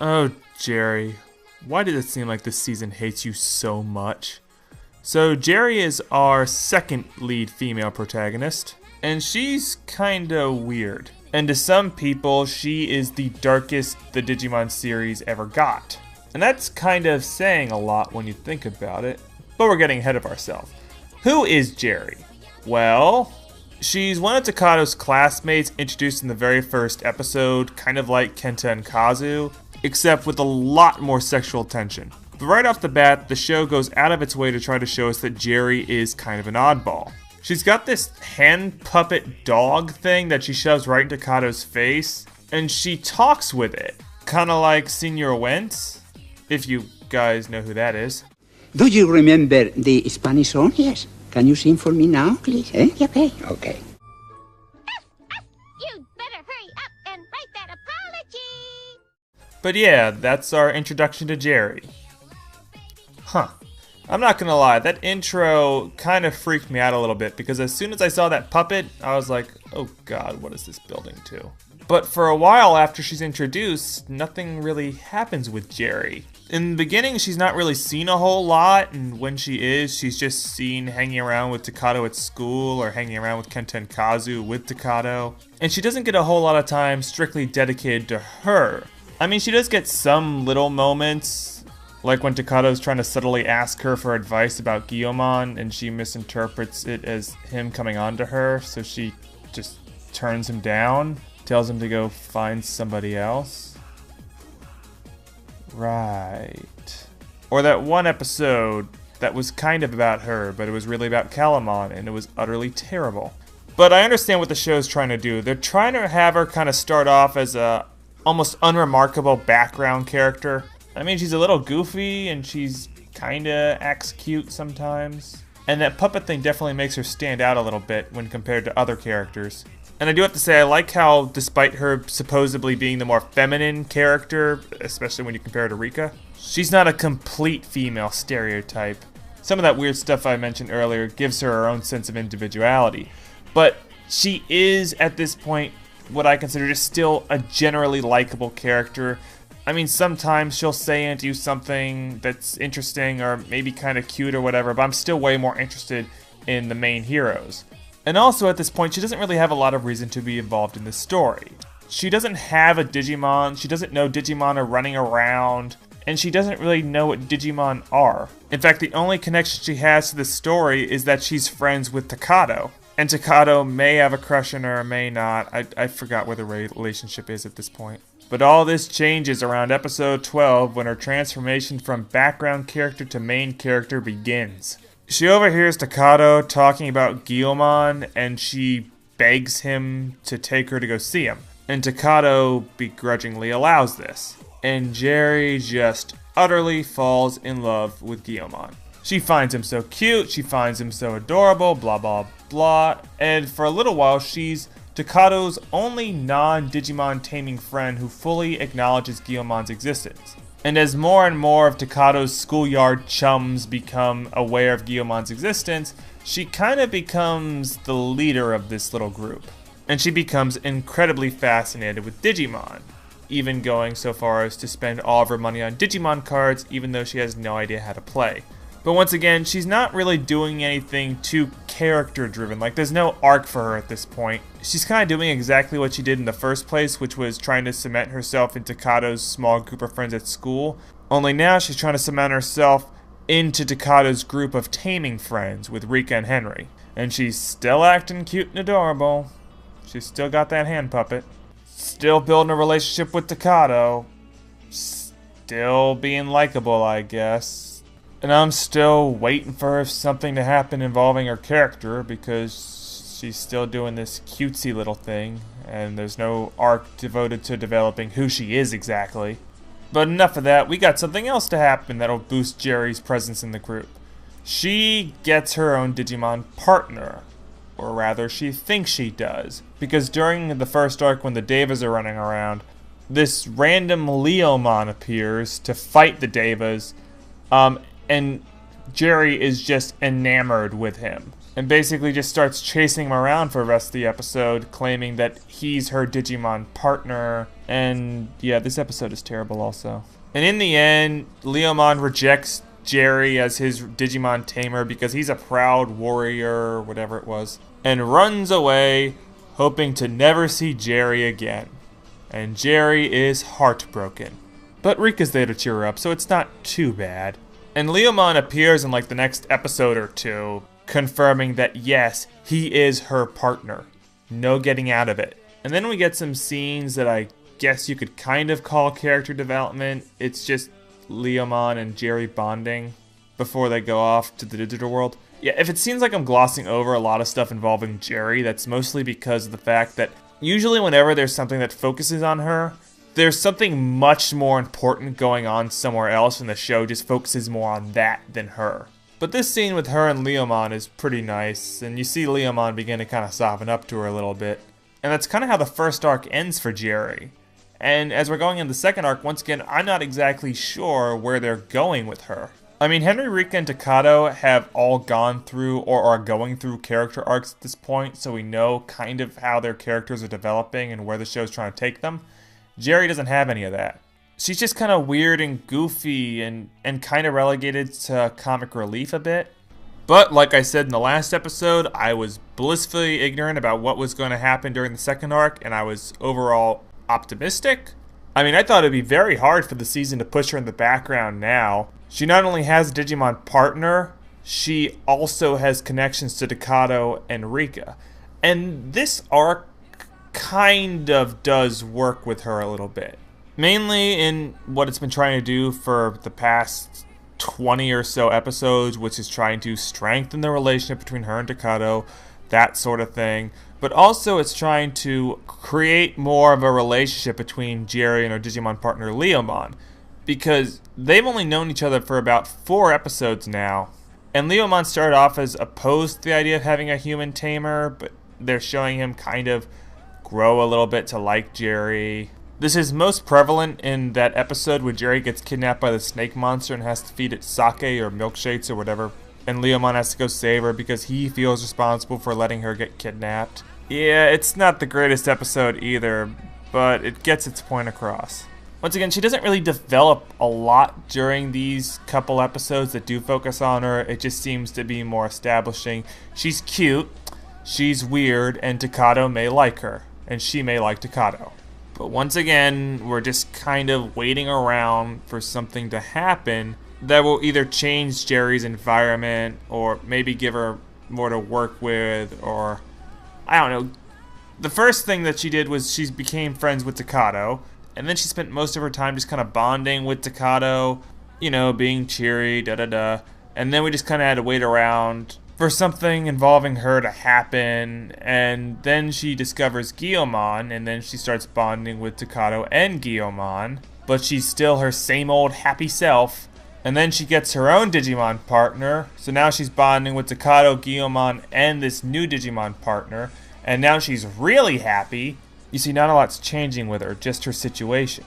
Oh, Jeri, why did it seem like this season hates you so much? So Jeri is our second lead female protagonist, and she's kinda weird. And to some people, she is the darkest the Digimon series ever got. And that's kind of saying a lot when you think about it, but we're getting ahead of ourselves. Who is Jeri? Well, she's one of Takado's classmates introduced in the very first episode, kind of like Kenta and Kazu, except with a lot more sexual tension. But right off the bat, the show goes out of its way to try to show us that Jeri is kind of an oddball. She's got this hand puppet dog thing that she shoves right into Takado's face, and she talks with it, kinda like Senor Wentz, if you guys know who that is. Do you remember the Spanish song? Yes. Can you sing for me now, please? Eh? Okay. Okay. You'd better hurry up and write that apology. But yeah, that's our introduction to Jeri. Huh. I'm not gonna lie, that intro kind of freaked me out a little bit because as soon as I saw that puppet, I was like, oh god, what is this building to? But for a while after she's introduced, nothing really happens with Jeri. In the beginning, she's not really seen a whole lot, and when she is, she's just seen hanging around with Takado at school or hanging around with Kenta and Kazu with Takado. And she doesn't get a whole lot of time strictly dedicated to her. I mean, she does get some little moments, like when Takado's trying to subtly ask her for advice about Guilmon, and she misinterprets it as him coming on to her, so she just turns him down, tells him to go find somebody else. Right. Or that one episode that was kind of about her, but it was really about Calumon, and it was utterly terrible. But I understand what the show's trying to do. They're trying to have her kind of start off as a almost unremarkable background character. I mean, she's a little goofy, and she's kinda acts cute sometimes. And that puppet thing definitely makes her stand out a little bit when compared to other characters. And I do have to say, I like how, despite her supposedly being the more feminine character, especially when you compare her to Rika, she's not a complete female stereotype. Some of that weird stuff I mentioned earlier gives her her own sense of individuality. But she is, at this point, what I consider just still a generally likable character. I mean, sometimes she'll say and do something that's interesting or maybe kind of cute or whatever, but I'm still way more interested in the main heroes. And also at this point, she doesn't really have a lot of reason to be involved in this story. She doesn't have a Digimon, she doesn't know Digimon are running around, and she doesn't really know what Digimon are. In fact, the only connection she has to this story is that she's friends with Takado. And Takado may have a crush on her, may not. I forgot what the relationship is at this point. But all this changes around episode 12 when her transformation from background character to main character begins. She overhears Takado talking about Guilmon, and she begs him to take her to go see him. And Takado begrudgingly allows this. And Jeri just utterly falls in love with Guilmon. She finds him so cute, she finds him so adorable, blah blah blah, and for a little while she's Takado's only non-Digimon taming friend who fully acknowledges Guilmon's existence. And as more and more of Takado's schoolyard chums become aware of Guilmon's existence, she kind of becomes the leader of this little group. And she becomes incredibly fascinated with Digimon, even going so far as to spend all of her money on Digimon cards even though she has no idea how to play. But once again, she's not really doing anything too character-driven. Like, there's no arc for her at this point. She's kind of doing exactly what she did in the first place, which was trying to cement herself into Takado's small group of friends at school. Only now she's trying to cement herself into Takado's group of taming friends with Rika and Henry. And she's still acting cute and adorable. She's still got that hand puppet. Still building a relationship with Takado. Still being likable, I guess. And I'm still waiting for something to happen involving her character because she's still doing this cutesy little thing and there's no arc devoted to developing who she is exactly. But enough of that, we got something else to happen that'll boost Jeri's presence in the group. She gets her own Digimon partner, or rather she thinks she does, because during the first arc when the Devas are running around, this random Leomon appears to fight the Devas, and Jeri is just enamored with him. and basically just starts chasing him around for the rest of the episode, claiming that he's her Digimon partner. And yeah, this episode is terrible also. And in the end, Leomon rejects Jeri as his Digimon tamer because he's a proud warrior, whatever it was, and runs away, hoping to never see Jeri again. And Jeri is heartbroken. But Rika's there to cheer her up, so it's not too bad. And Leomon appears in like the next episode or two, confirming that yes, he is her partner. No getting out of it. And then we get some scenes that I guess you could kind of call character development. It's just Leomon and Jeri bonding before they go off to the digital world. Yeah, if it seems like I'm glossing over a lot of stuff involving Jeri, that's mostly because of the fact that usually whenever there's something that focuses on her, there's something much more important going on somewhere else, and the show just focuses more on that than her. But this scene with her and Leomon is pretty nice, and you see Leomon begin to kind of soften up to her a little bit. And that's kind of how the first arc ends for Jeri. And as we're going into the second arc, once again, I'm not exactly sure where they're going with her. I mean, Henry, Rika, and Takado have all gone through or are going through character arcs at this point, so we know kind of how their characters are developing and where the show's trying to take them. Jeri doesn't have any of that. She's just kind of weird and goofy and kind of relegated to comic relief a bit. But like I said in the last episode, I was blissfully ignorant about what was going to happen during the second arc, and I was overall optimistic. I mean, I thought it'd be very hard for the season to push her in the background now. She not only has a Digimon partner, she also has connections to Takado and Rika. And this arc kind of does work with her a little bit. Mainly in what it's been trying to do for the past 20 or so episodes, which is trying to strengthen the relationship between her and Takado, that sort of thing. But also it's trying to create more of a relationship between Jeri and her Digimon partner Leomon, because they've only known each other for about 4 episodes now. And Leomon started off as opposed to the idea of having a human tamer, but they're showing him kind of grow a little bit to like Jeri. This is most prevalent in that episode where Jeri gets kidnapped by the snake monster and has to feed it sake or milkshakes or whatever, and Leomon has to go save her because he feels responsible for letting her get kidnapped. Yeah, it's not the greatest episode either, but it gets its point across. Once again, she doesn't really develop a lot during these couple episodes that do focus on her. It just seems to be more establishing. She's cute, she's weird, and Takado may like her, and she may like Takado. But once again, we're just kind of waiting around for something to happen that will either change Jeri's environment or maybe give her more to work with, or I don't know. The first thing that she did was she became friends with Takado, and then she spent most of her time just kind of bonding with Takado, you know, being cheery, da-da-da. And then we just kind of had to wait around for something involving her to happen, and then she discovers Guilmon, and then she starts bonding with Takado and Guilmon, but she's still her same old happy self. And then she gets her own Digimon partner, so now she's bonding with Takado, Guilmon, and this new Digimon partner, and now she's really happy. You see, not a lot's changing with her, just her situation.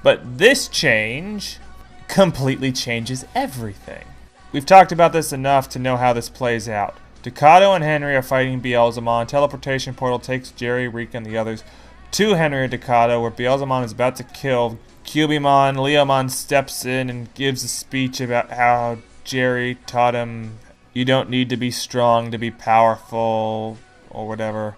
But this change completely changes everything. We've talked about this enough to know how this plays out. Takado and Henry are fighting Beelzemon. Teleportation portal takes Jeri, Rika, and the others to Henry and Takado, where Beelzemon is about to kill Cubimon. Leomon steps in and gives a speech about how Jeri taught him you don't need to be strong to be powerful, or whatever.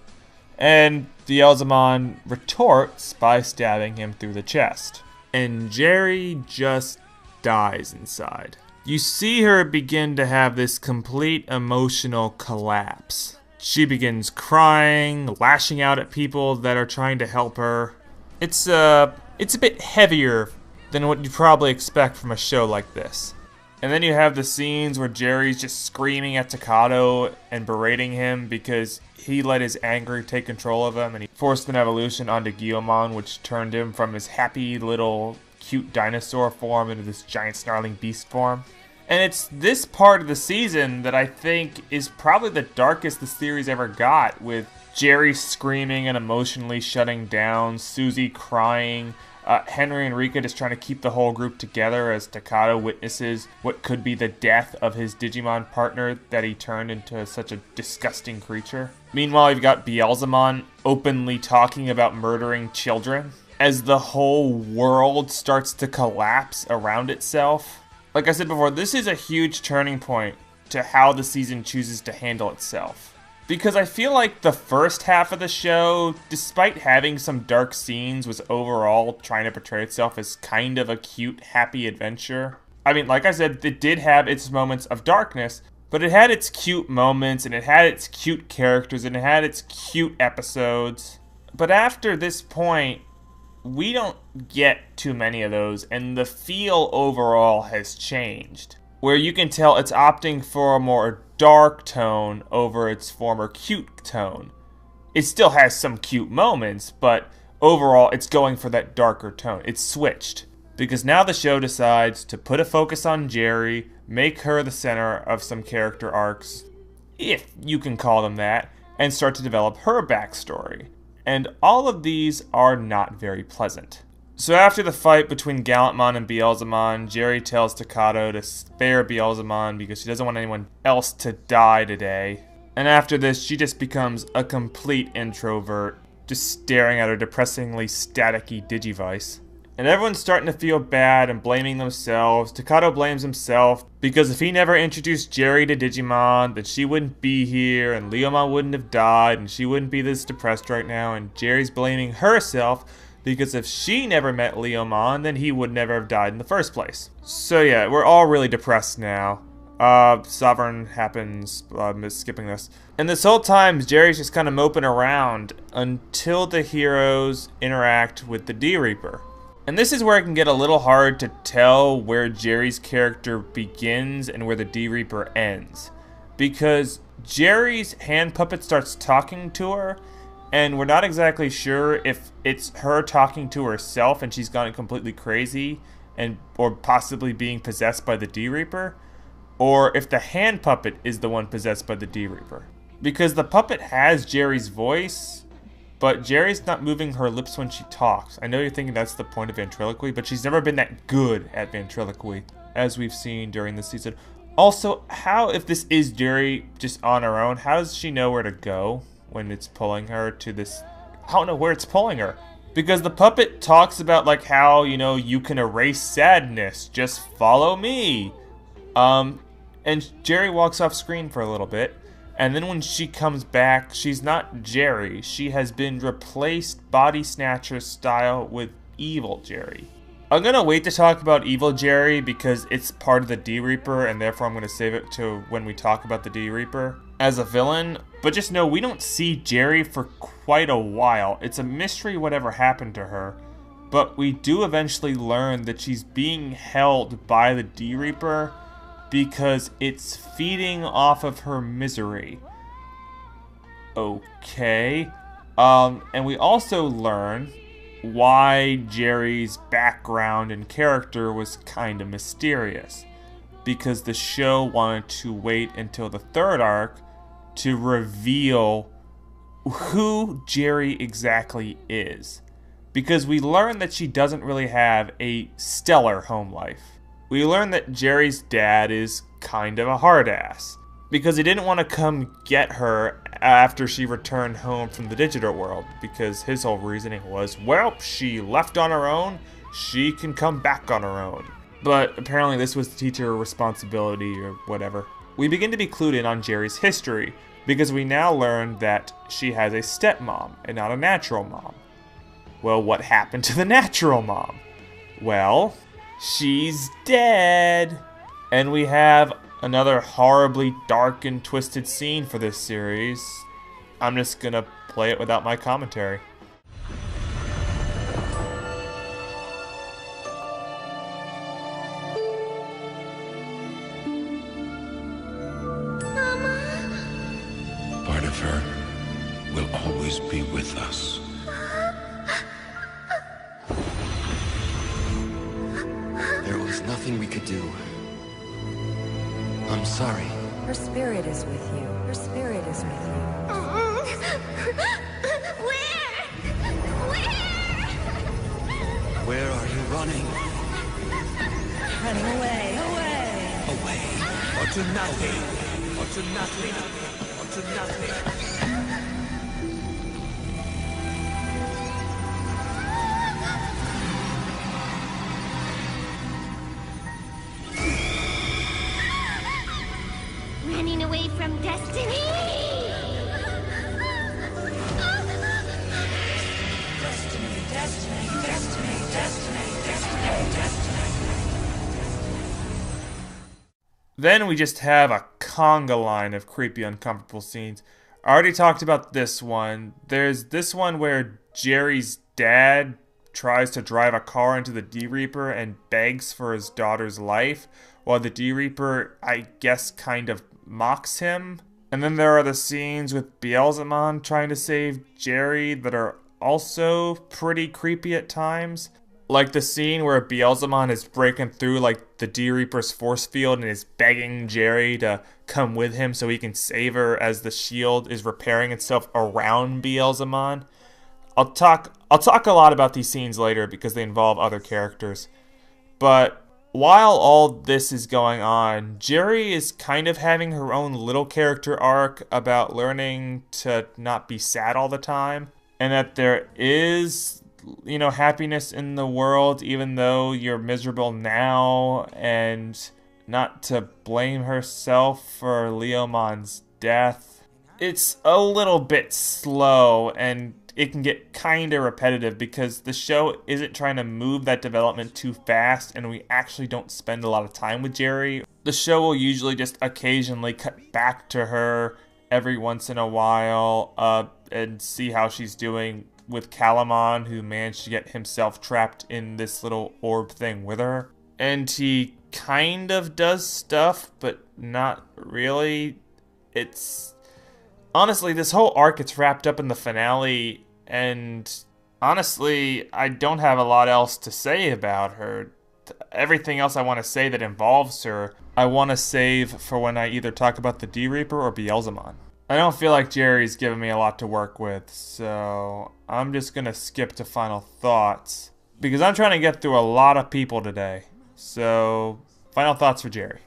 And Beelzemon retorts by stabbing him through the chest. And Jeri just dies inside. You see her begin to have this complete emotional collapse. She begins crying, lashing out at people that are trying to help her. It's a bit heavier than what you'd probably expect from a show like this. And then you have the scenes where Jeri's just screaming at Takado and berating him because he let his anger take control of him, and he forced an evolution onto Guilmon, which turned him from his happy little cute dinosaur form into this giant snarling beast form. And it's this part of the season that I think is probably the darkest the series ever got, with Jeri screaming and emotionally shutting down, Susie crying, Henry and Rika just trying to keep the whole group together as Takato witnesses what could be the death of his Digimon partner that he turned into such a disgusting creature. Meanwhile, you've got Beelzemon openly talking about murdering children as the whole world starts to collapse around itself. Like I said before, this is a huge turning point to how the season chooses to handle itself. Because I feel like the first half of the show, despite having some dark scenes, was overall trying to portray itself as kind of a cute, happy adventure. I mean, like I said, it did have its moments of darkness, but it had its cute moments, and it had its cute characters, and it had its cute episodes. But after this point, we don't get too many of those, and the feel overall has changed. Where you can tell it's opting for a more dark tone over its former cute tone. It still has some cute moments, but overall it's going for that darker tone. It's switched. Because now the show decides to put a focus on Jeri, make her the center of some character arcs, if you can call them that, and start to develop her backstory. And all of these are not very pleasant. So after the fight between Calumon and Beelzemon, Jeri tells Takato to spare Beelzemon because she doesn't want anyone else to die today. And after this, she just becomes a complete introvert, just staring at her depressingly staticky Digivice. And everyone's starting to feel bad and blaming themselves. Takato blames himself because if he never introduced Jeri to Digimon, then she wouldn't be here, and Leomon wouldn't have died, and she wouldn't be this depressed right now, and Jeri's blaming herself because if she never met Leomon, then he would never have died in the first place. So yeah, we're all really depressed now. Sovereign happens, skipping this. And this whole time, Jeri's just kind of moping around until the heroes interact with the D-Reaper. And this is where it can get a little hard to tell where Jeri's character begins and where the D-Reaper ends. Because Jeri's hand puppet starts talking to her, and we're not exactly sure if it's her talking to herself and she's gone completely crazy or possibly being possessed by the D-Reaper, or if the hand puppet is the one possessed by the D-Reaper. Because the puppet has Jeri's voice, but Jeri's not moving her lips when she talks. I know you're thinking that's the point of ventriloquy, but she's never been that good at ventriloquy, as we've seen during the season. Also, if this is Jeri just on her own, how does she know where to go when it's pulling her to this? I don't know where it's pulling her. Because the puppet talks about like how, you can erase sadness, just follow me. And Jeri walks off screen for a little bit. And then when she comes back, she's not Jeri. She has been replaced Body Snatcher style with Evil Jeri. I'm going to wait to talk about Evil Jeri because it's part of the D-Reaper, and therefore I'm going to save it to when we talk about the D-Reaper as a villain. But just know, we don't see Jeri for quite a while. It's a mystery whatever happened to her. But we do eventually learn that she's being held by the D-Reaper because it's feeding off of her misery. Okay. And we also learn why Jeri's background and character was kind of mysterious. Because the show wanted to wait until the third arc to reveal who Jeri exactly is. Because we learn that she doesn't really have a stellar home life. We learn that Jeri's dad is kind of a hard ass. Because he didn't want to come get her after she returned home from the digital world. Because his whole reasoning was, well, she left on her own, she can come back on her own. But apparently this was to teach her responsibility or whatever. We begin to be clued in on Jeri's history, because we now learn that she has a stepmom and not a natural mom. Well, what happened to the natural mom? Well, she's dead. And we have another horribly dark and twisted scene for this series. I'm just gonna play it without my commentary. Part of her will always be with us. There was nothing we could do. I'm sorry. Her spirit is with you. Her spirit is with you. Where? Where are you running? Running away, away. Away or to nothing? Or to nothing? Or to nothing? Running away from destiny! Then we just have a conga line of creepy, uncomfortable scenes. I already talked about this one. There's this one where Jeri's dad tries to drive a car into the D-Reaper and begs for his daughter's life, while the D-Reaper, I guess, kind of mocks him. And then there are the scenes with Beelzemon trying to save Jeri that are also pretty creepy at times. Like the scene where Beelzemon is breaking through like the D-Reaper's force field and is begging Jeri to come with him so he can save her as the shield is repairing itself around Beelzemon. I'll talk a lot about these scenes later because they involve other characters. But while all this is going on, Jeri is kind of having her own little character arc about learning to not be sad all the time, and that there is, you know, happiness in the world even though you're miserable now, and not to blame herself for Leomon's death. It's a little bit slow and it can get kind of repetitive because the show isn't trying to move that development too fast and we actually don't spend a lot of time with Jeri. The show will usually just occasionally cut back to her every once in a while and see how she's doing with Calumon, who managed to get himself trapped in this little orb thing with her. And he kind of does stuff, but not really. Honestly, this whole arc gets wrapped up in the finale, and honestly, I don't have a lot else to say about her. Everything else I want to say that involves her, I want to save for when I either talk about the D-Reaper or Beelzemon. I don't feel like Jeri's giving me a lot to work with, so I'm just going to skip to final thoughts, because I'm trying to get through a lot of people today. So, final thoughts for Jeri.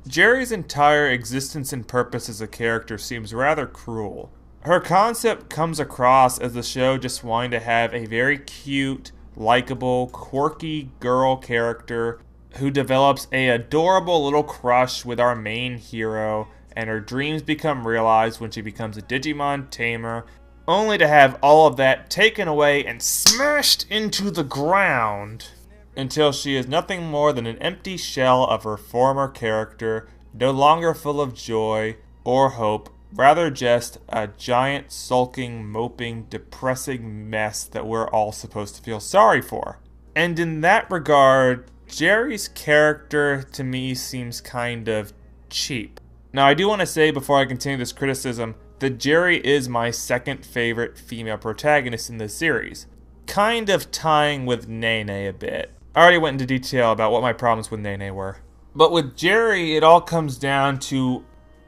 Jeri's entire existence and purpose as a character seems rather cruel. Her concept comes across as the show just wanting to have a very cute, likable, quirky girl character who develops a adorable little crush with our main hero, and her dreams become realized when she becomes a Digimon tamer, only to have all of that taken away and smashed into the ground until she is nothing more than an empty shell of her former character, no longer full of joy or hope, rather just a giant, sulking, moping, depressing mess that we're all supposed to feel sorry for. And in that regard, Jeri's character to me seems kind of cheap. Now, I do want to say before I continue this criticism that Jeri is my second favorite female protagonist in the series, kind of tying with Nene a bit. I already went into detail about what my problems with Nene were. But with Jeri, it all comes down to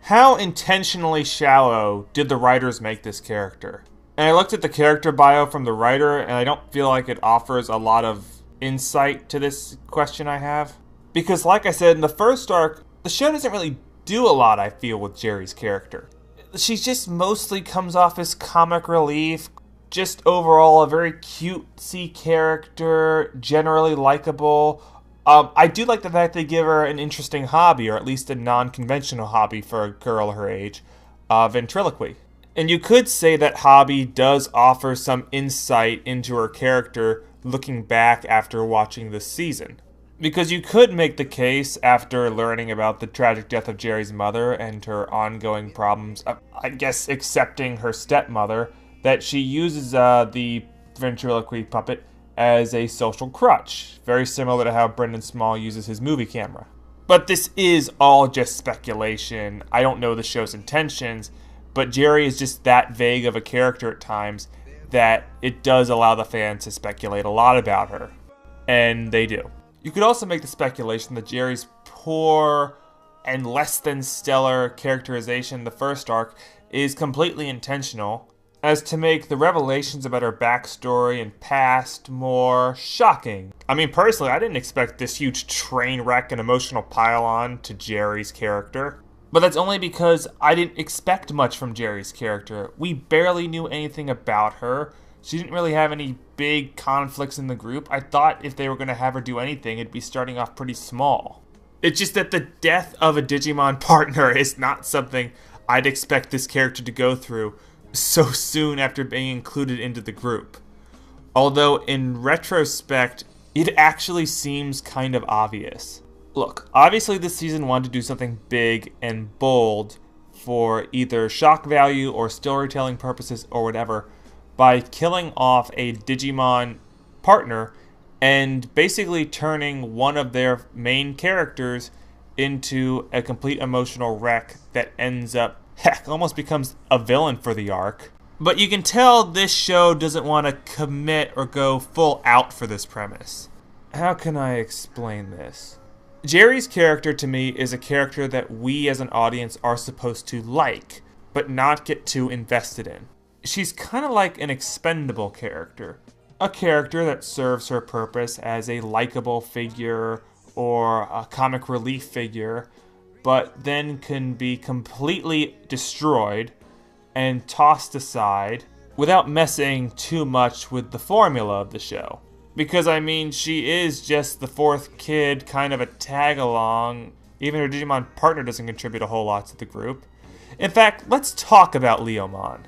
how intentionally shallow did the writers make this character. And I looked at the character bio from the writer, and I don't feel like it offers a lot of insight to this question I have. Because like I said, in the first arc, the show doesn't really do a lot, I feel, with Jeri's character. She just mostly comes off as comic relief, just overall a very cutesy character, generally likable. I do like the fact they give her an interesting hobby, or at least a non-conventional hobby for a girl her age, ventriloquy. And you could say that hobby does offer some insight into her character looking back after watching this season. Because you could make the case, after learning about the tragic death of Jeri's mother and her ongoing problems, I guess accepting her stepmother, that she uses the ventriloquy puppet as a social crutch, very similar to how Brendan Small uses his movie camera. But this is all just speculation. I don't know the show's intentions, but Jeri is just that vague of a character at times that it does allow the fans to speculate a lot about her. And they do. You could also make the speculation that Jeri's poor and less than stellar characterization in the first arc is completely intentional, as to make the revelations about her backstory and past more shocking. I mean, personally, I didn't expect this huge train wreck and emotional pile-on to Jeri's character. But that's only because I didn't expect much from Jeri's character. We barely knew anything about her. She didn't really have any big conflicts in the group. I thought if they were going to have her do anything, it'd be starting off pretty small. It's just that the death of a Digimon partner is not something I'd expect this character to go through so soon after being included into the group. Although, in retrospect, it actually seems kind of obvious. Look, obviously this season wanted to do something big and bold for either shock value or storytelling purposes or whatever by killing off a Digimon partner and basically turning one of their main characters into a complete emotional wreck that ends up, heck, almost becomes a villain for the arc. But you can tell this show doesn't want to commit or go full out for this premise. How can I explain this? Jeri's character to me is a character that we as an audience are supposed to like, but not get too invested in. She's kind of like an expendable character. A character that serves her purpose as a likable figure or a comic relief figure, but then can be completely destroyed and tossed aside without messing too much with the formula of the show. Because, I mean, she is just the fourth kid, kind of a tag-along. Even her Digimon partner doesn't contribute a whole lot to the group. In fact, let's talk about Leomon.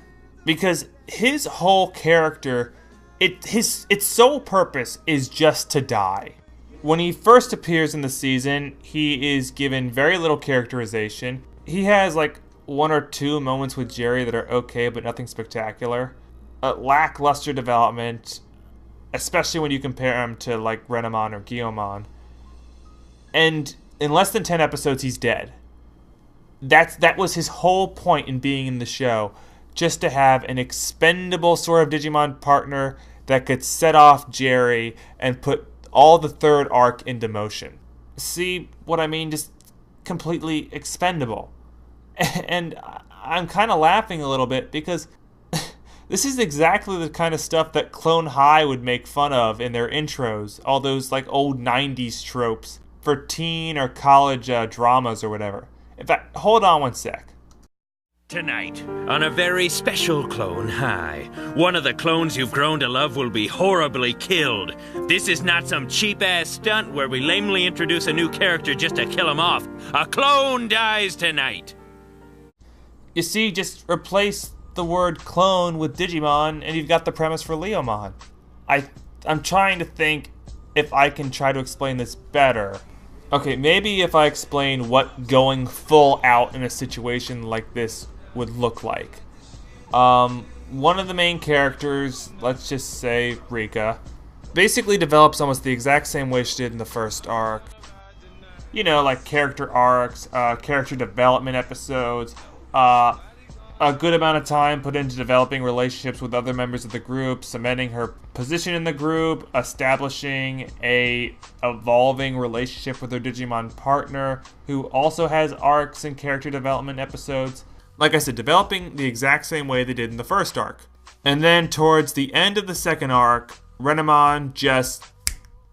Because his whole character, its sole purpose is just to die. When he first appears in the season, he is given very little characterization. He has like one or two moments with Jeri that are okay, but nothing spectacular. Lackluster development, especially when you compare him to like Renamon or Guillaumon. And in less than 10 episodes, he's dead. That was his whole point in being in the show. Just to have an expendable sort of Digimon partner that could set off Jeri and put all the third arc into motion. See what I mean? Just completely expendable. And I'm kind of laughing a little bit because this is exactly the kind of stuff that Clone High would make fun of in their intros. All those like old 90s tropes for teen or college dramas or whatever. In fact, hold on one sec. Tonight, on a very special Clone High, one of the clones you've grown to love will be horribly killed. This is not some cheap-ass stunt where we lamely introduce a new character just to kill him off. A clone dies tonight. You see, just replace the word clone with Digimon and you've got the premise for Leomon. I'm trying to think if I can try to explain this better. Okay, maybe if I explain what going full out in a situation like this would look like. One of the main characters, let's just say Rika, basically develops almost the exact same way she did in the first arc. You know, like character arcs, character development episodes, a good amount of time put into developing relationships with other members of the group, cementing her position in the group, establishing a evolving relationship with her Digimon partner, who also has arcs and character development episodes. Like I said, developing the exact same way they did in the first arc. And then towards the end of the second arc, Renamon just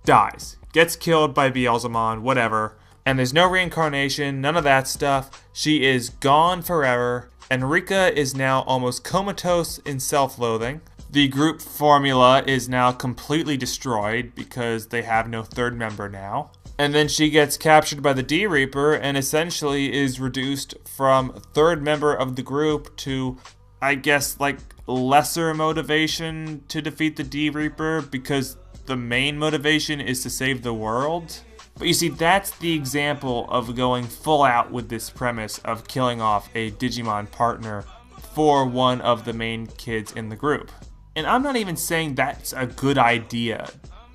dies. Gets killed by Beelzemon, whatever. And there's no reincarnation, none of that stuff. She is gone forever. And Rika is now almost comatose in self-loathing. The group formula is now completely destroyed because they have no third member now. And then she gets captured by the D-Reaper and essentially is reduced from third member of the group to, I guess, like lesser motivation to defeat the D-Reaper because the main motivation is to save the world. But you see, that's the example of going full out with this premise of killing off a Digimon partner for one of the main kids in the group. And I'm not even saying that's a good idea.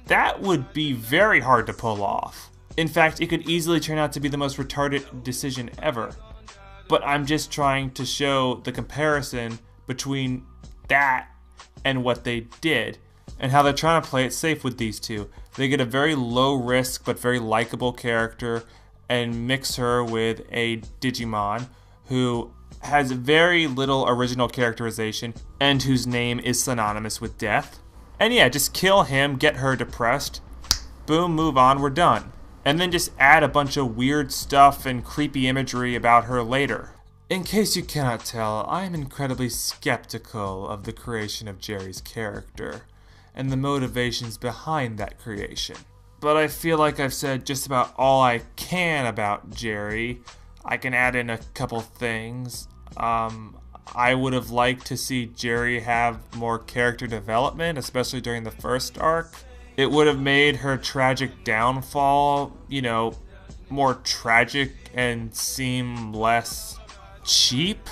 That would be very hard to pull off. In fact, it could easily turn out to be the most retarded decision ever. But I'm just trying to show the comparison between that and what they did, and how they're trying to play it safe with these two. They get a very low risk but very likable character and mix her with a Digimon who has very little original characterization and whose name is synonymous with death. And yeah, just kill him, get her depressed, boom, move on, we're done. And then just add a bunch of weird stuff and creepy imagery about her later. In case you cannot tell, I am incredibly skeptical of the creation of Jeri's character and the motivations behind that creation. But I feel like I've said just about all I can about Jeri. I can add in a couple things. I would have liked to see Jeri have more character development, especially during the first arc. It would have made her tragic downfall, more tragic and seem less cheap.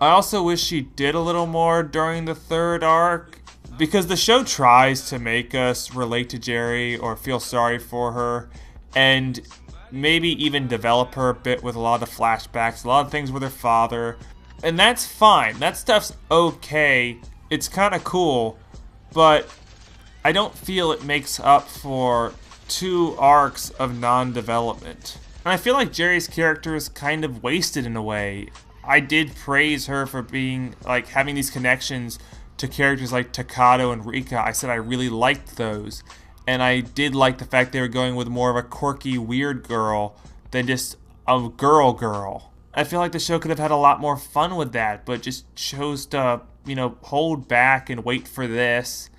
I also wish she did a little more during the third arc, because the show tries to make us relate to Jeri or feel sorry for her, and maybe even develop her a bit with a lot of flashbacks, a lot of things with her father. And that's fine. That stuff's okay. It's kind of cool, but I don't feel it makes up for 2 arcs of non-development. And I feel like Jeri's character is kind of wasted in a way. I did praise her for being, having these connections to characters like Takato and Rika. I said I really liked those. And I did like the fact they were going with more of a quirky, weird girl than just a girl. I feel like the show could have had a lot more fun with that, but just chose to, hold back and wait for this,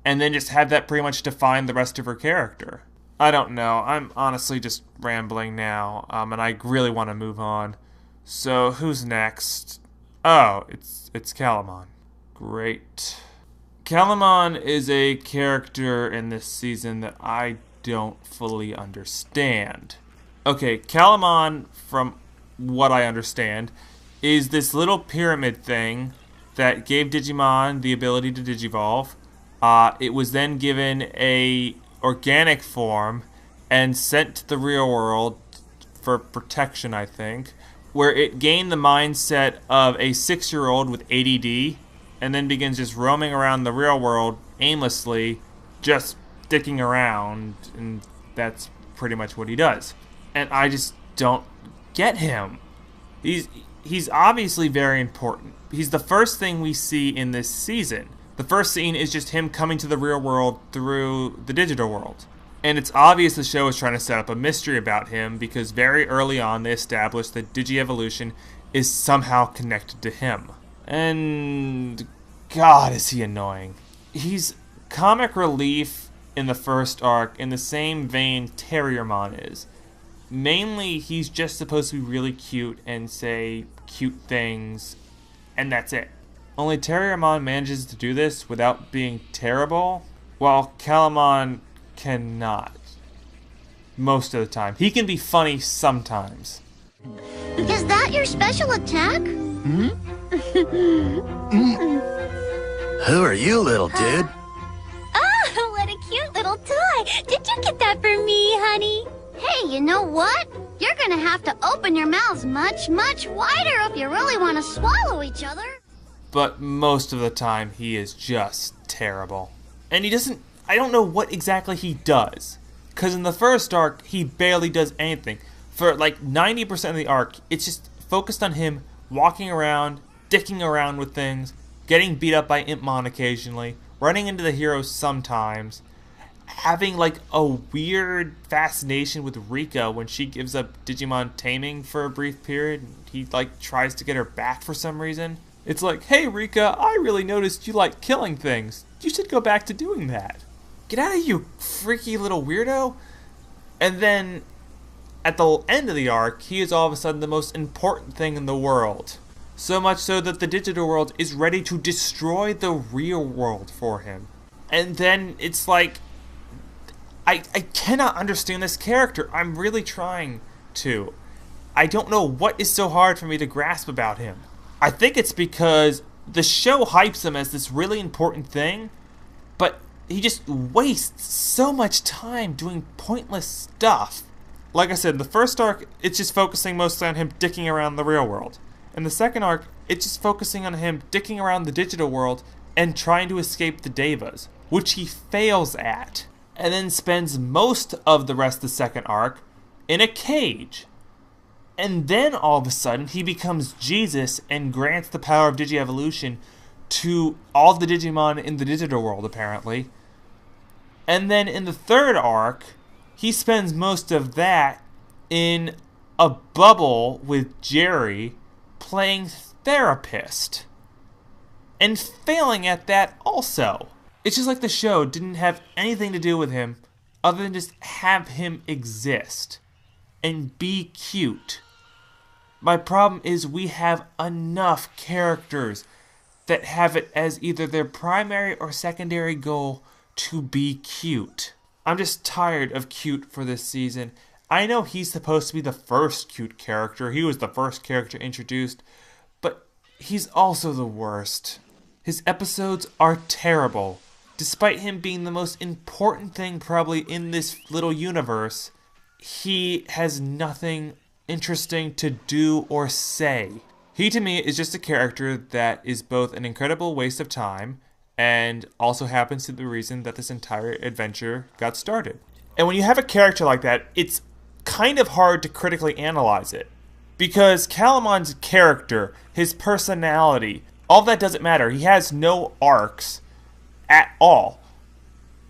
and then just have that pretty much define the rest of her character. I don't know. I'm honestly just rambling now, and I really want to move on. So, who's next? Oh, it's Calumon. Great. Calumon is a character in this season that I don't fully understand. Okay, Calumon, from what I understand, is this little pyramid thing that gave Digimon the ability to digivolve. It was then given a organic form and sent to the real world for protection, I think, where it gained the mindset of a 6-year-old with ADD, and then begins just roaming around the real world aimlessly, just dicking around, and that's pretty much what he does. And I just don't get him. He's obviously very important. He's the first thing we see in this season. The first scene is just him coming to the real world through the digital world. And it's obvious the show is trying to set up a mystery about him, because very early on they established that Digievolution is somehow connected to him. And God, is he annoying. He's comic relief in the first arc in the same vein Terriermon is. Mainly, he's just supposed to be really cute and say cute things, and that's it. Only Terriermon manages to do this without being terrible, while Calumon cannot. Most of the time. He can be funny sometimes. Is that your special attack? Who are you, little dude? Oh, what a cute little toy. Did you get that for me, honey? Hey, you know what? You're gonna have to open your mouths much, much wider if you really want to swallow each other. But most of the time, he is just terrible. And I don't know what exactly he does. Because in the first arc, he barely does anything. For 90% of the arc, it's just focused on him walking around, dicking around with things, getting beat up by Impmon occasionally, running into the heroes sometimes, having a weird fascination with Rika when she gives up Digimon taming for a brief period. He tries to get her back for some reason. It's hey Rika, I really noticed you like killing things. You should go back to doing that. Get out of here, you freaky little weirdo. And then at the end of the arc, he is all of a sudden the most important thing in the world. So much so that the digital world is ready to destroy the real world for him. And then it's I cannot understand this character. I'm really trying to. I don't know what is so hard for me to grasp about him. I think it's because the show hypes him as this really important thing, but he just wastes so much time doing pointless stuff. Like I said, the first arc, it's just focusing mostly on him dicking around the real world. In the second arc, it's just focusing on him dicking around the digital world and trying to escape the Devas, which he fails at, and then spends most of the rest of the second arc in a cage. And then all of a sudden he becomes Jesus and grants the power of Digievolution to all of the Digimon in the digital world, apparently. And then in the third arc, he spends most of that in a bubble with Jeri playing therapist. And failing at that also. It's just like the show didn't have anything to do with him other than just have him exist and be cute. My problem is we have enough characters that have it as either their primary or secondary goal to be cute. I'm just tired of cute for this season. I know he's supposed to be the first cute character. He was the first character introduced, but he's also the worst. His episodes are terrible. Despite him being the most important thing probably in this little universe, he has nothing interesting to do or say. He to me is just a character that is both an incredible waste of time and also happens to be the reason that this entire adventure got started. And when you have a character like that, it's kind of hard to critically analyze it. Because Calumon's character, his personality, all that doesn't matter. He has no arcs at all.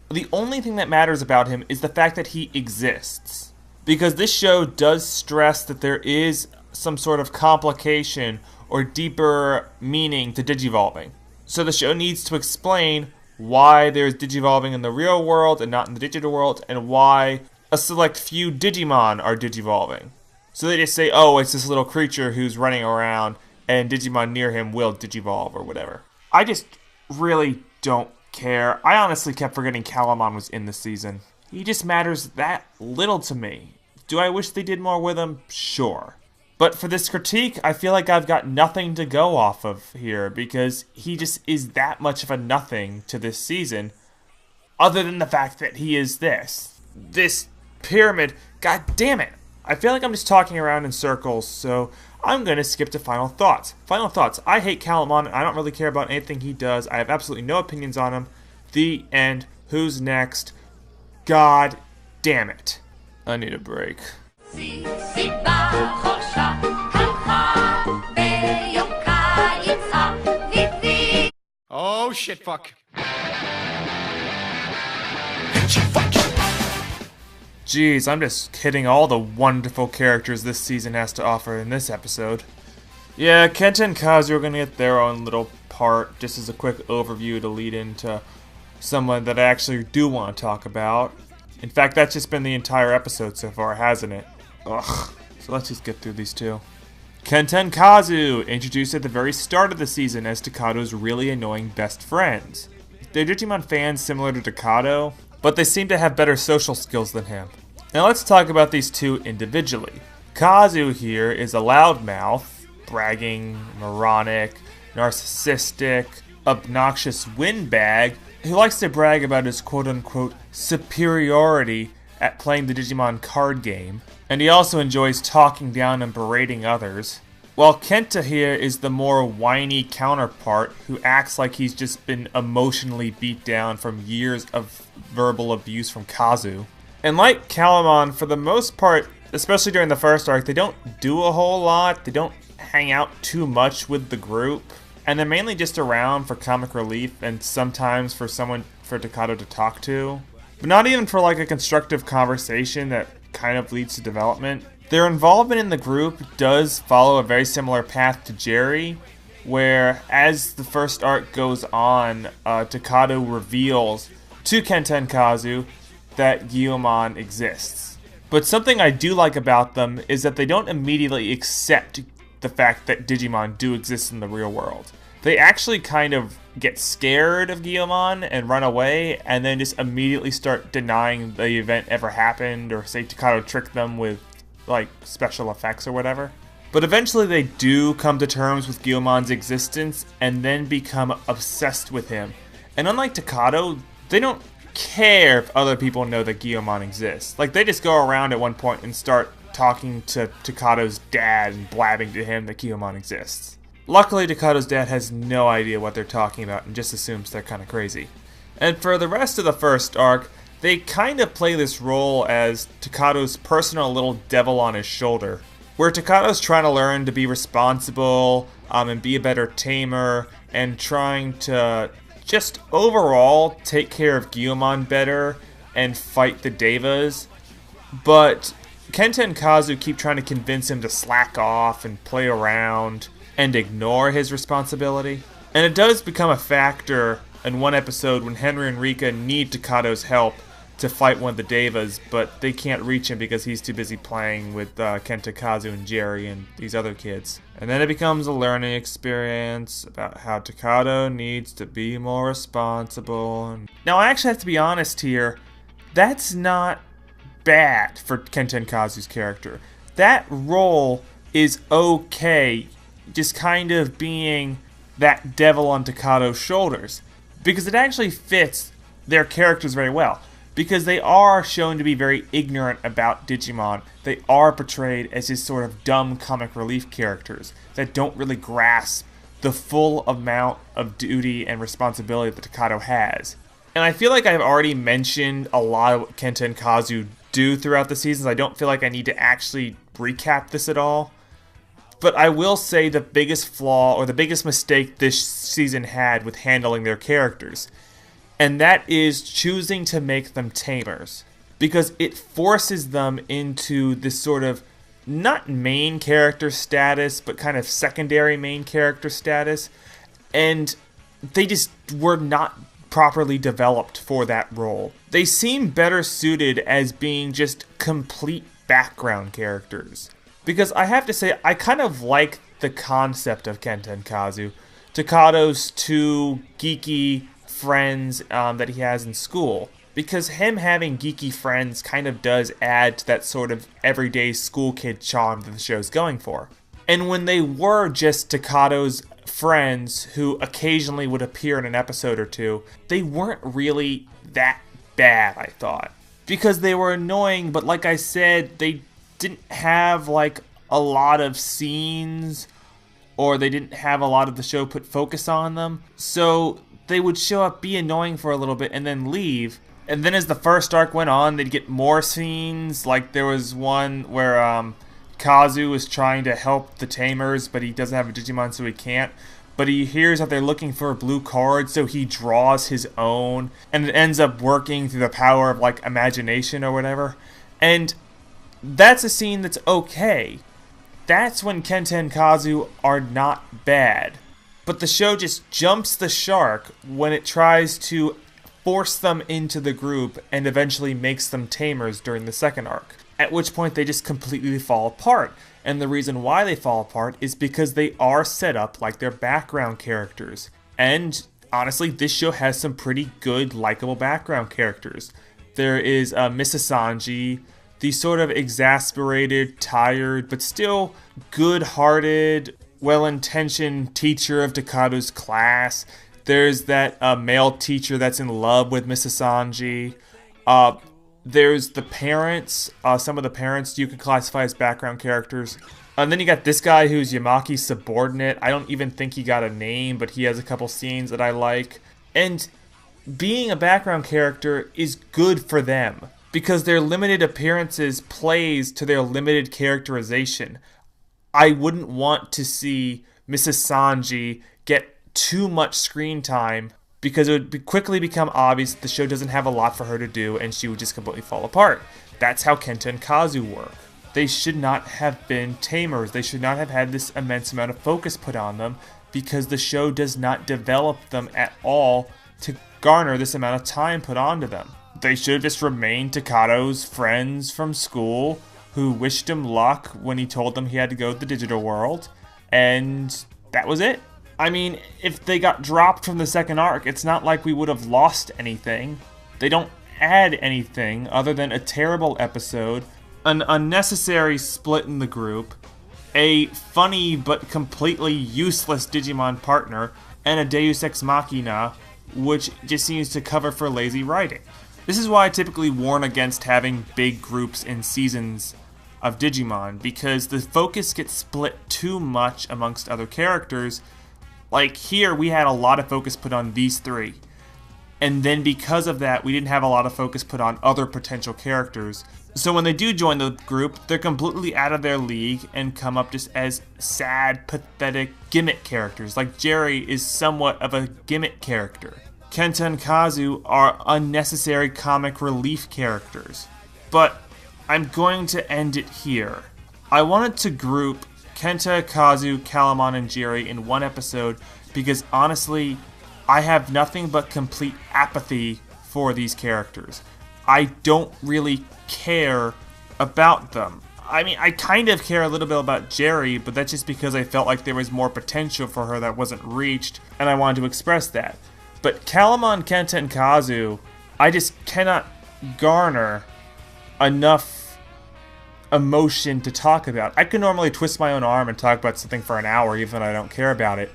The only thing that matters about him is the fact that he exists. Because this show does stress that there is some sort of complication or deeper meaning to digivolving. So the show needs to explain why there's digivolving in the real world and not in the digital world, and why a select few Digimon are digivolving. So they just say, oh, it's this little creature who's running around and Digimon near him will digivolve or whatever. I just really don't care. I honestly kept forgetting Calumon was in this season. He just matters that little to me. Do I wish they did more with him? Sure. But for this critique, I feel like I've got nothing to go off of here, because he just is that much of a nothing to this season, other than the fact that he is this pyramid. God damn it. I feel like I'm just talking around in circles, so I'm going to skip to final thoughts. Final thoughts. I hate Calumon. I don't really care about anything he does. I have absolutely no opinions on him. The end. Who's next? God damn it. I need a break. Oh, shit, fuck. Jeez, I'm just hitting all the wonderful characters this season has to offer in this episode. Yeah, Kenta and Kazu are going to get their own little part, just as a quick overview to lead into someone that I actually do want to talk about. In fact, that's just been the entire episode so far, hasn't it? Ugh. So let's just get through these two. Kenta and Kazu, introduced at the very start of the season as Takado's really annoying best friends. They're Digimon fans similar to Takado, but they seem to have better social skills than him. Now let's talk about these two individually. Kazu here is a loudmouth, bragging, moronic, narcissistic, obnoxious windbag who likes to brag about his quote-unquote superiority at playing the Digimon card game, and he also enjoys talking down and berating others. While Kenta here is the more whiny counterpart who acts like he's just been emotionally beat down from years of verbal abuse from Kazu. And like Calumon, for the most part, especially during the first arc, they don't do a whole lot, they don't hang out too much with the group, and they're mainly just around for comic relief and sometimes for someone for Takado to talk to. But not even for like a constructive conversation that kind of leads to development. Their involvement in the group does follow a very similar path to Jeri, where as the first arc goes on, Takado reveals to Kenta and Kazu that Guilmon exists. But something I do like about them is that they don't immediately accept the fact that Digimon do exist in the real world. They actually kind of get scared of Guilmon and run away, and then just immediately start denying the event ever happened, or say Takado tricked them with like special effects or whatever. But eventually they do come to terms with Guilmon's existence and then become obsessed with him. And unlike Takado, they don't care if other people know that Guilmon exists. Like, they just go around at one point and start talking to Takado's dad and blabbing to him that Guilmon exists. Luckily, Takado's dad has no idea what they're talking about and just assumes they're kind of crazy. And for the rest of the first arc, they kind of play this role as Takado's personal little devil on his shoulder. where Takado's trying to learn to be responsible and be a better tamer and trying to just overall take care of Guilmon better and fight the Devas. But Kenta and Kazu keep trying to convince him to slack off and play around and ignore his responsibility. And it does become a factor in one episode when Henry and Rika need Takado's help to fight one of the Devas, but they can't reach him because he's too busy playing with Kenta, Kazu, and Jeri and these other kids. And then it becomes a learning experience about how Takado needs to be more responsible. Now, I actually have to be honest here. That's not bad for Kenta and Kazu's character. That role is okay, just kind of being that devil on Takado's shoulders, because it actually fits their characters very well. Because they are shown to be very ignorant about Digimon. They are portrayed as this sort of dumb comic relief characters that don't really grasp the full amount of duty and responsibility that Takado has. And I feel like I've already mentioned a lot of what Kenta and Kazu do throughout the seasons. I don't feel like I need to actually recap this at all. But I will say the biggest flaw or the biggest mistake this season had with handling their characters, and that is choosing to make them tamers, because it forces them into this sort of not main character status, but kind of secondary main character status, and they just were not properly developed for that role. They seem better suited as being just complete background characters, because I have to say, I kind of like the concept of Kenta and Kazu, Takado's two geeky friends that he has in school, because him having geeky friends kind of does add to that sort of everyday school kid charm that the show's going for. And when they were just Takado's friends who occasionally would appear in an episode or two, they weren't really that bad, I thought, because they were annoying, but like I said, they didn't have like a lot of scenes, or they didn't have a lot of the show put focus on them, so they would show up, be annoying for a little bit, and then leave. And then as the first arc went on, they'd get more scenes. Like there was one where Kazu is trying to help the Tamers, but he doesn't have a Digimon, so he can't. But he hears that they're looking for a blue card, so he draws his own, and it ends up working through the power of like imagination or whatever. And that's a scene that's okay. That's when Kenta and Kazu are not bad. But the show just jumps the shark when it tries to force them into the group and eventually makes them tamers during the second arc. At which point they just completely fall apart. And the reason why they fall apart is because they are set up like their background characters. And honestly, this show has some pretty good, likable background characters. There is Mrs. Sanji, the sort of exasperated, tired, but still good-hearted, well-intentioned teacher of Takado's class. There's that male teacher that's in love with Mrs. Sanji. There's the parents. Some of the parents you could classify as background characters. And then you got this guy who's Yamaki's subordinate. I don't even think he got a name, but he has a couple scenes that I like. And being a background character is good for them, because their limited appearances plays to their limited characterization. I wouldn't want to see Mrs. Sanji get too much screen time, because it would quickly become obvious that the show doesn't have a lot for her to do and she would just completely fall apart. That's how Kenta and Kazu work. They should not have been tamers. They should not have had this immense amount of focus put on them, because the show does not develop them at all to garner this amount of time put onto them. They should have just remained Takado's friends from school who wished him luck when he told them he had to go to the digital world, and that was it. I mean, if they got dropped from the second arc, it's not like we would have lost anything. They don't add anything other than a terrible episode, an unnecessary split in the group, a funny but completely useless Digimon partner, and a Deus Ex Machina, which just seems to cover for lazy writing. This is why I typically warn against having big groups in seasons of Digimon, because the focus gets split too much amongst other characters. Like here, we had a lot of focus put on these three. And then because of that, we didn't have a lot of focus put on other potential characters. So when they do join the group, they're completely out of their league and come up just as sad, pathetic gimmick characters. Like Jeri is somewhat of a gimmick character. Kenta and Kazu are unnecessary comic relief characters. But I'm going to end it here. I wanted to group Kenta, Kazu, Calumon, and Jeri in one episode because honestly, I have nothing but complete apathy for these characters. I don't really care about them. I mean, I kind of care a little bit about Jeri, but that's just because I felt like there was more potential for her that wasn't reached, and I wanted to express that. But Calumon, Kenta, and Kazu, I just cannot garner enough emotion to talk about. I can normally twist my own arm and talk about something for an hour, even though I don't care about it.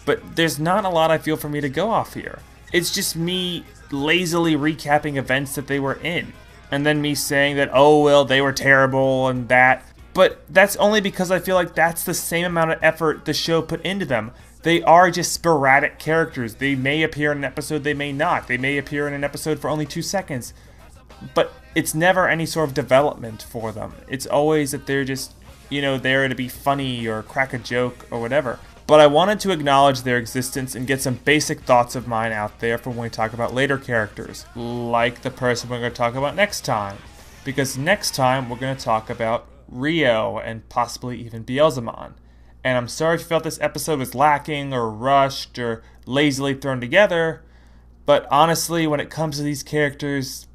But there's not a lot I feel for me to go off here. It's just me lazily recapping events that they were in. And then me saying that, oh, well, they were terrible and that. But that's only because I feel like that's the same amount of effort the show put into them. They are just sporadic characters. They may appear in an episode, they may not. They may appear in an episode for only 2 seconds. But it's never any sort of development for them. It's always that they're just, there to be funny or crack a joke or whatever. But I wanted to acknowledge their existence and get some basic thoughts of mine out there for when we talk about later characters, like the person we're going to talk about next time. Because next time we're going to talk about Rio and possibly even Beelzemon. And I'm sorry if you felt this episode was lacking or rushed or lazily thrown together, but honestly, when it comes to these characters,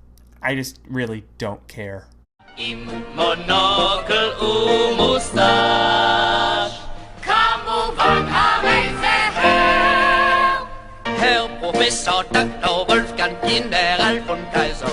I just really don't care. Herr Professor Dr. Wolfgang Kinderl von Kaiser